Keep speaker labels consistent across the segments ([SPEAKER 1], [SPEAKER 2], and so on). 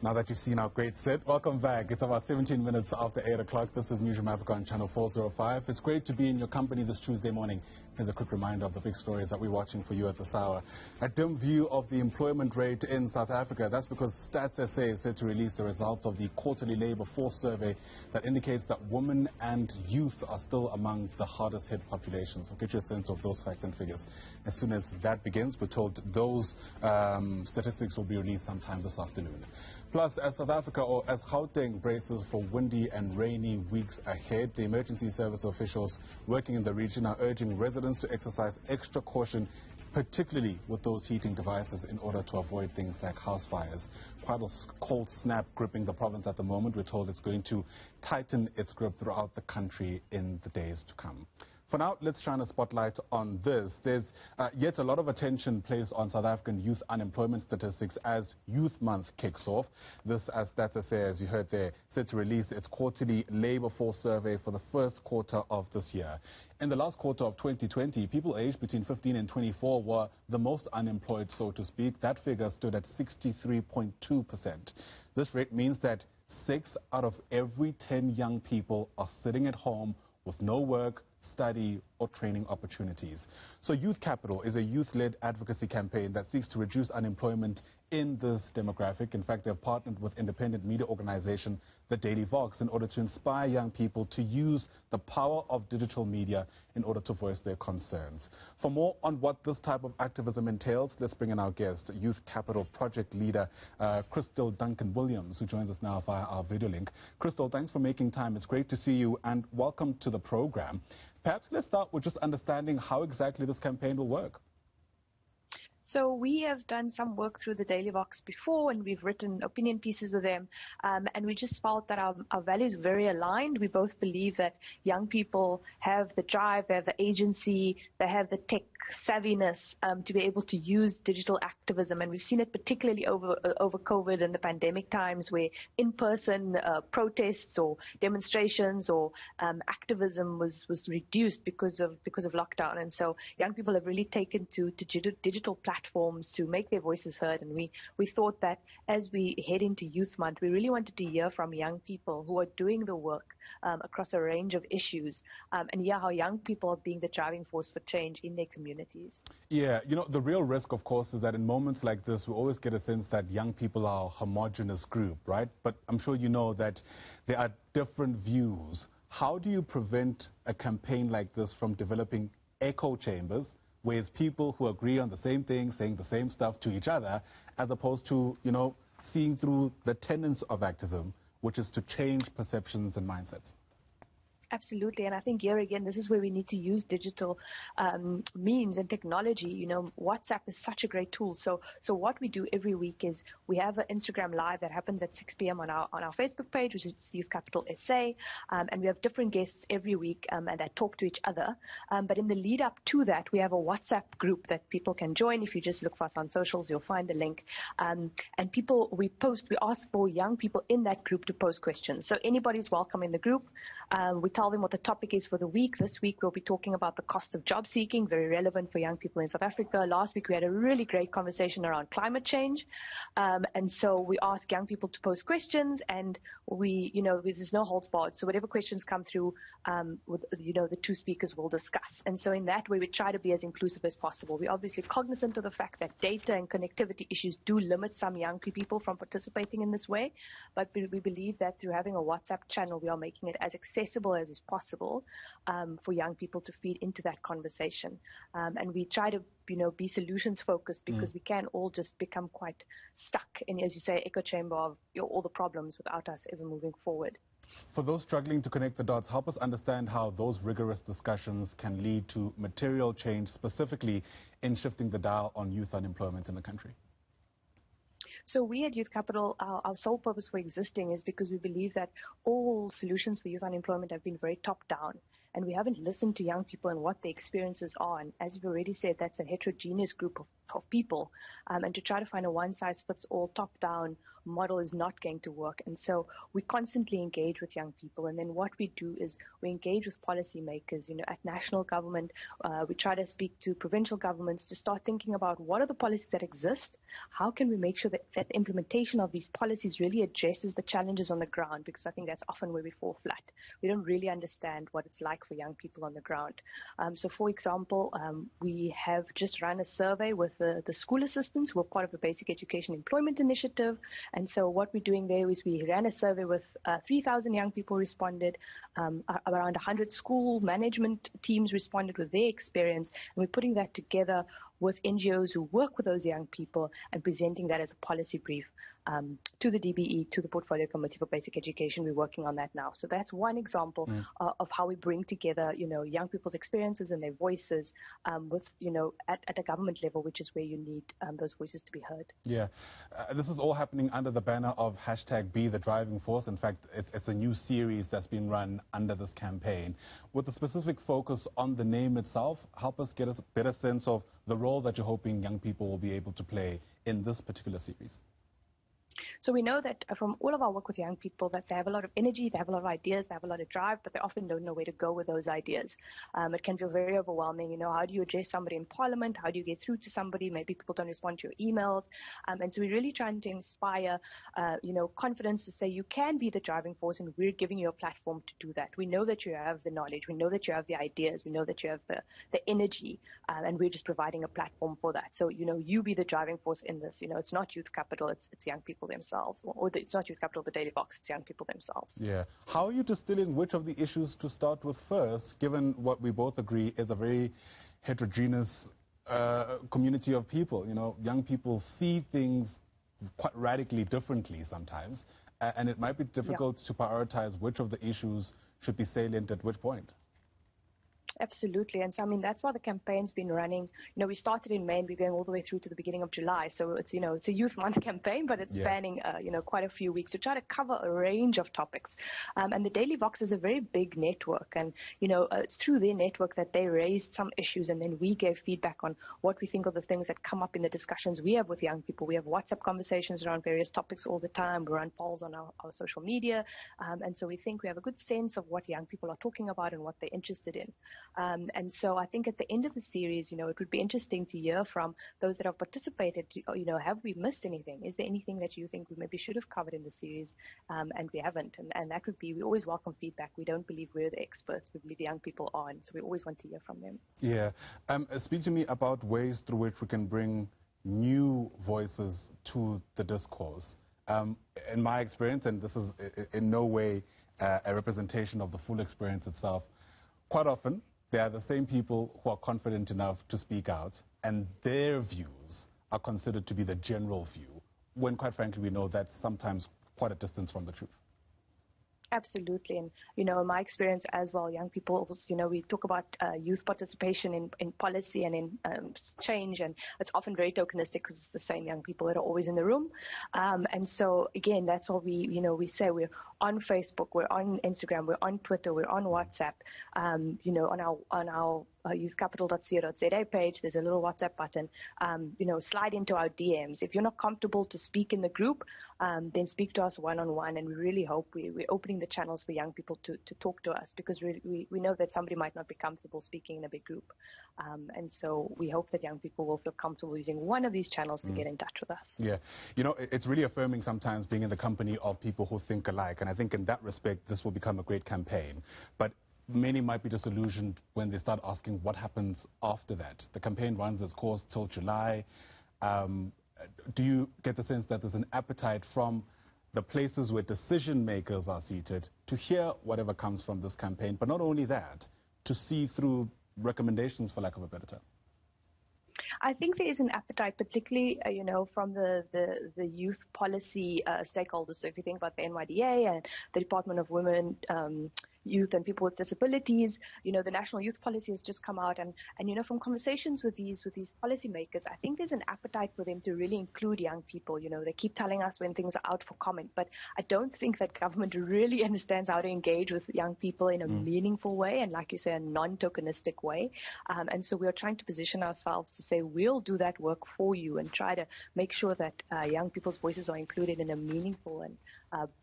[SPEAKER 1] Now that you've seen our great set, welcome back. It's about 17 minutes after 8 o'clock. This is Newsroom Africa on Channel 405. It's great to be in your company this Tuesday morning. Here's a quick reminder of the big stories that we're watching for you at this hour. A dim view of the employment rate in South Africa. That's because Stats SA is set to release the results of the quarterly labor force survey that indicates that women and youth are still among the hardest hit populations. We'll get you a sense of those facts and figures. As soon as that begins, we're told those statistics will be released sometime this afternoon. Plus, as South Africa or as Gauteng braces for windy and rainy weeks ahead, the emergency service officials working in the region are urging residents to exercise extra caution, particularly with those heating devices, in order to avoid things like house fires. Quite a cold snap gripping the province at the moment. We're told it's going to tighten its grip throughout the country in the days to come. For now, let's shine a spotlight on this. There's yet a lot of attention placed on South African youth unemployment statistics as Youth Month kicks off. This, as Stats SA, as you heard there, set to release its quarterly labor force survey for the first quarter of this year. In the last quarter of 2020, people aged between 15 and 24 were the most unemployed, so to speak. That figure stood at 63.2%. This rate means that 6 out of every 10 young people are sitting at home with no work, study or training opportunities. So Youth Capital is a youth-led advocacy campaign that seeks to reduce unemployment in this demographic. In fact, they've partnered with independent media organization, the Daily Vox, in order to inspire young people to use the power of digital media in order to voice their concerns. For more on what this type of activism entails, let's bring in our guest, Youth Capital project leader, Kristal Duncan-Williams, who joins us now via our video link. Kristal, thanks for making time. It's great to see you and welcome to the program. Perhaps let's start with just understanding how exactly this campaign will work.
[SPEAKER 2] So we have done some work through the Daily Vox before, and we've written opinion pieces with them, and we just felt that our values are very aligned. We both believe that young people have the drive, they have the agency, they have the tech savviness to be able to use digital activism, and we've seen it particularly over COVID and the pandemic times, where in-person protests or demonstrations or activism was reduced because of lockdown. And so young people have really taken to digital platforms to make their voices heard, and we thought that as we head into Youth Month, we really wanted to hear from young people who are doing the work across a range of issues, and hear how young people are being the driving force for change in their communities.
[SPEAKER 1] Yeah, you know, the real risk, of course, is that in moments like this, we always get a sense that young people are a homogenous group, right? But I'm sure you know that there are different views. How do you prevent a campaign like this from developing echo chambers, where it's people who agree on the same thing, saying the same stuff to each other, as opposed to, you know, seeing through the tenets of activism, which is to change perceptions and mindsets?
[SPEAKER 2] Absolutely, and I think here again, this is where we need to use digital means and technology. You know, WhatsApp is such a great tool. So what we do every week is we have an Instagram Live that happens at 6 p.m. on our Facebook page, which is Youth Capital SA, and we have different guests every week and that talk to each other. But in the lead up to that, we have a WhatsApp group that people can join. If you just look for us on socials, you'll find the link. And we ask for young people in that group to post questions. So anybody's welcome in the group. We tell them what the topic is for the week. This week we'll be talking about the cost of job seeking, very relevant for young people in South Africa. Last week we had a really great conversation around climate change, and so we ask young people to post questions, and there's no holds barred. So whatever questions come through, the two speakers will discuss. And so in that way we try to be as inclusive as possible. We're obviously cognizant of the fact that data and connectivity issues do limit some young people from participating in this way, but we believe that through having a WhatsApp channel, we are making it as accessible as is possible for young people to feed into that conversation. And we try to be solutions focused, because we can all just become quite stuck in, as you say, echo chamber of all the problems without us ever moving forward.
[SPEAKER 1] For those struggling to connect the dots, help us understand how those rigorous discussions can lead to material change, specifically in shifting the dial on youth unemployment in the country.
[SPEAKER 2] So we at Youth Capital, our sole purpose for existing is because we believe that all solutions for youth unemployment have been very top-down. and we haven't listened to young people and what their experiences are. And as you've already said, that's a heterogeneous group of people. And to try to find a one-size-fits-all, top-down model is not going to work. And so we constantly engage with young people. And then what we do is we engage with policymakers, at national government. We try to speak to provincial governments to start thinking about what are the policies that exist. How can we make sure that the implementation of these policies really addresses the challenges on the ground? Because I think that's often where we fall flat. We don't really understand what it's like for young people on the ground. So for example, we have just run a survey with the school assistants who are part of the Basic Education Employment Initiative. And so what we're doing there is we ran a survey with 3,000 young people responded, around 100 school management teams responded with their experience, and we're putting that together with NGOs who work with those young people and presenting that as a policy brief to the DBE, to the Portfolio Committee for Basic Education. We're working on that now. So that's one example of how we bring together, young people's experiences and their voices with, at a government level, which is where you need those voices to be heard.
[SPEAKER 1] Yeah. This is all happening under the banner of #BeTheDrivingForce. In fact, it's a new series that's been run under this campaign. With a specific focus on the name itself, help us get a better sense of the role that you're hoping young people will be able to play in this particular series.
[SPEAKER 2] So we know that from all of our work with young people that they have a lot of energy, they have a lot of ideas, they have a lot of drive, but they often don't know where to go with those ideas. It can feel very overwhelming. How do you address somebody in parliament? How do you get through to somebody? Maybe people don't respond to your emails. And so we're really trying to inspire, confidence to say you can be the driving force, and we're giving you a platform to do that. We know that you have the knowledge. We know that you have the ideas. We know that you have the energy, and we're just providing a platform for that. So, you be the driving force in this. It's not youth capital, it's young people themselves, or it's not Youth Capital, the Daily Vox, it's young people themselves. Yeah.
[SPEAKER 1] How are you distilling which of the issues to start with first, given what we both agree is a very heterogeneous community of people? Young people see things quite radically differently sometimes, and it might be difficult to prioritize which of the issues should be salient at which point.
[SPEAKER 2] Absolutely. And so, that's why the campaign's been running. We started in May and we're going all the way through to the beginning of July. So it's, it's a youth month campaign, but it's spanning, quite a few weeks to try to cover a range of topics. And the Daily Vox is a very big network. And, it's through their network that they raised some issues. And then we gave feedback on what we think of the things that come up in the discussions we have with young people. We have WhatsApp conversations around various topics all the time. We run polls on our social media. And so we think we have a good sense of what young people are talking about and what they're interested in. And so I think at the end of the series, it would be interesting to hear from those that have participated, have we missed anything? Is there anything that you think we maybe should have covered in the series and we haven't? And that would be, we always welcome feedback. We don't believe we're the experts. We believe the young people are, and so we always want to hear from them.
[SPEAKER 1] Yeah. Speak to me about ways through which we can bring new voices to the discourse. In my experience, and this is in no way a representation of the full experience itself, quite often, they are the same people who are confident enough to speak out, and their views are considered to be the general view, when quite frankly we know that's sometimes quite a distance from the truth.
[SPEAKER 2] Absolutely. And, in my experience as well, young people, we talk about youth participation in policy and in change, and it's often very tokenistic because it's the same young people that are always in the room. And so, again, that's what we say. We're on Facebook, we're on Instagram, we're on Twitter, we're on WhatsApp, on our youthcapital.co.za page, there's a little WhatsApp button. Slide into our DMs. If you're not comfortable to speak in the group, then speak to us one-on-one, and we really hope we're opening the channels for young people to talk to us, because we know that somebody might not be comfortable speaking in a big group. And so we hope that young people will feel comfortable using one of these channels to get in touch with us.
[SPEAKER 1] Yeah. It's really affirming sometimes being in the company of people who think alike, and I think in that respect this will become a great campaign. But many might be disillusioned when they start asking what happens after that. The campaign runs its course till July. Do you get the sense that there's an appetite from the places where decision makers are seated to hear whatever comes from this campaign, but not only that, to see through recommendations, for lack of a better term?
[SPEAKER 2] I think there is an appetite, particularly, from the youth policy stakeholders. So if you think about the NYDA and the Department of Women, youth and people with disabilities. The national youth policy has just come out, and from conversations with these policymakers, I think there's an appetite for them to really include young people. They keep telling us when things are out for comment, but I don't think that government really understands how to engage with young people in a meaningful way, and like you say, a non-tokenistic way. And so we are trying to position ourselves to say we'll do that work for you and try to make sure that young people's voices are included in a meaningful and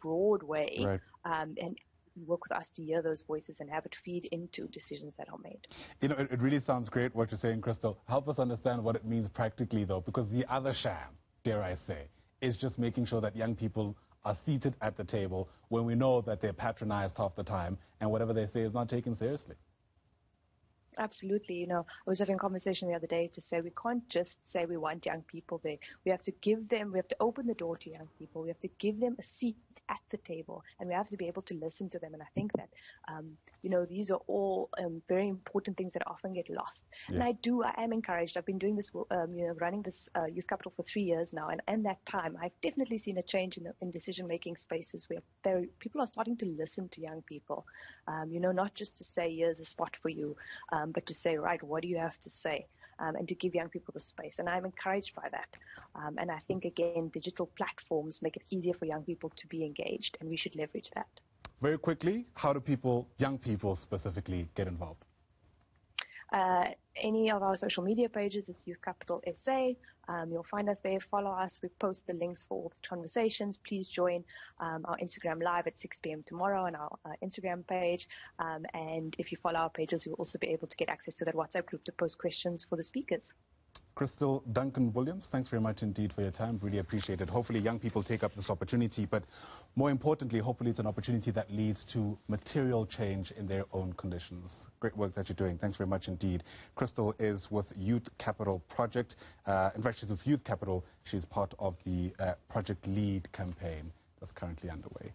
[SPEAKER 2] broad way.
[SPEAKER 1] Right.
[SPEAKER 2] And work with us to hear those voices and have it feed into decisions that are made.
[SPEAKER 1] It really sounds great what you're saying, Kristal. Help us understand what it means practically, though, because the other sham, dare I say, is just making sure that young people are seated at the table when we know that they're patronized half the time and whatever they say is not taken seriously.
[SPEAKER 2] Absolutely. I was having a conversation the other day to say we can't just say we want young people there. We have to open the door to young people. We have to give them a seat at the table, and we have to be able to listen to them. And I think that, these are all very important things that often get lost. Yeah. And I am encouraged. I've been doing this, running this youth capital for 3 years now. And in that time, I've definitely seen a change in decision-making spaces where people are starting to listen to young people, not just to say, here's a spot for you, but to say, right, what do you have to say? And to give young people the space. And I'm encouraged by that. And I think, again, digital platforms make it easier for young people to be engaged, and we should leverage that.
[SPEAKER 1] Very quickly, how do young people specifically, get involved?
[SPEAKER 2] Any of our social media pages, it's Youth Capital SA. You'll find us there. Follow us. We post the links for all the conversations. Please join our Instagram Live at 6 p.m. tomorrow on our Instagram page. And if you follow our pages, you'll also be able to get access to that WhatsApp group to post questions for the speakers.
[SPEAKER 1] Kristal Duncan-Williams, thanks very much indeed for your time. Really appreciate it. Hopefully young people take up this opportunity, but more importantly, hopefully it's an opportunity that leads to material change in their own conditions. Great work that you're doing. Thanks very much indeed. Kristal is with Youth Capital Project. In fact, she's with Youth Capital. She's part of the Project Lead campaign that's currently underway.